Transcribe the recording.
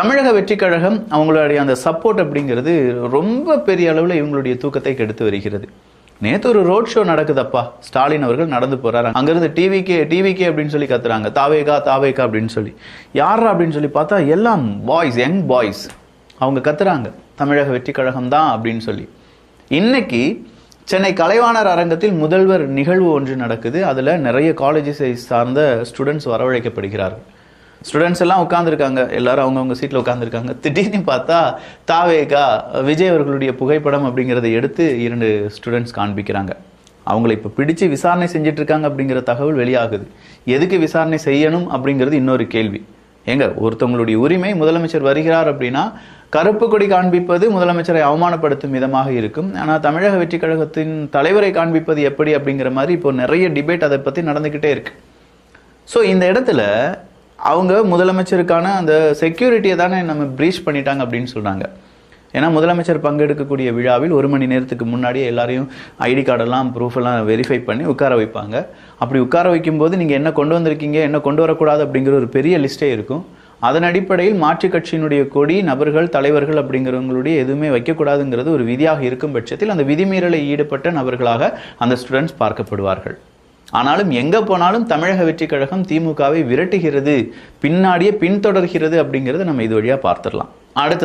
தமிழக வெற்றி கழகம் அவங்களுடைய அந்த சப்போர்ட் அப்படிங்கிறது ரொம்ப பெரிய அளவில் இவங்களுடைய தூக்கத்தை கெடுத்து வருகிறது. நேற்று ஒரு ரோட் ஷோ நடக்குதப்பா, ஸ்டாலின் அவர்கள் நடந்து போறாரு, அங்கிருந்து டிவிகே அப்படின்னு சொல்லி கத்துறாங்க, தாவேகா அப்படின்னு சொல்லி. யாரா அப்படின்னு சொல்லி பார்த்தா எல்லாம் பாய்ஸ், யங் பாய்ஸ், அவங்க கத்துறாங்க தமிழக வெற்றி கழகம் தான் அப்படின்னு சொல்லி. இன்னைக்கு சென்னை கலைவாணர் அரங்கத்தில் முதல்வர் நிகழ்வு ஒன்று நடக்குது. அதுல நிறைய காலேஜஸை சார்ந்த ஸ்டூடெண்ட்ஸ் வரவழைக்கப்படுகிறார்கள். ஸ்டூடெண்ட்ஸ் எல்லாம் உட்காந்துருக்காங்க, எல்லாரும் அவங்கவுங்க சீட்டில் உட்காந்துருக்காங்க. திடீர்னு பார்த்தா தாவேகா விஜய் அவர்களுடைய புகைப்படம் அப்படிங்கிறத எடுத்து 2 ஸ்டூடெண்ட்ஸ் காண்பிக்கிறாங்க. அவங்களை இப்போ பிடிச்சு விசாரணை செஞ்சுட்டு இருக்காங்க அப்படிங்கிற தகவல் வெளியாகுது. எதுக்கு விசாரணை செய்யணும் அப்படிங்கிறது இன்னொரு கேள்வி. ஏங்க, ஒருத்தவங்களுடைய உரிமை, முதலமைச்சர் வருகிறார் அப்படின்னா கருப்பு கொடி காண்பிப்பது முதலமைச்சரை அவமானப்படுத்தும் விதமாக இருக்கும். ஆனால் தமிழக வெற்றி கழகத்தின் தலைவரை காண்பிப்பது எப்படி அப்படிங்கிற மாதிரி இப்போ நிறைய டிபேட் அதை பற்றி நடந்துக்கிட்டே இருக்கு. ஸோ இந்த இடத்துல அவங்க முதலமைச்சருக்கான அந்த செக்யூரிட்டியை தானே நம்ம பிரீச் பண்ணிட்டாங்க அப்படின்னு சொல்றாங்க. ஏன்னா முதலமைச்சர் பங்கெடுக்கக்கூடிய விழாவில் 1 மணி நேரத்துக்கு முன்னாடியே எல்லாரையும் ஐடி கார்டெல்லாம் ப்ரூஃப் எல்லாம் வெரிஃபை பண்ணி உட்கார வைப்பாங்க. அப்படி உட்கார வைக்கும்போது நீங்கள் என்ன கொண்டு வந்திருக்கீங்க, என்ன கொண்டு வரக்கூடாது அப்படிங்கிற ஒரு பெரிய லிஸ்டே இருக்கும். அதன் அடிப்படையில் மாற்றுக் கட்சியினுடைய கொடி, நபர்கள், தலைவர்கள் அப்படிங்கிறவங்களுடைய எதுவுமே வைக்கக்கூடாதுங்கிறது ஒரு விதியாக இருக்கும் பட்சத்தில் அந்த விதிமீறலை ஈடுபட்ட நபர்களாக அந்த ஸ்டூடெண்ட்ஸ் பார்க்கப்படுவார்கள். ஆனாலும் எங்க போனாலும் தமிழக வெற்றி கழகம் திமுகவை விரட்டுகிறது, பின்னாடியே பின்தொடர்கிறது அப்படிங்கிறத நம்ம இது வழியா பார்த்துடலாம். அடுத்து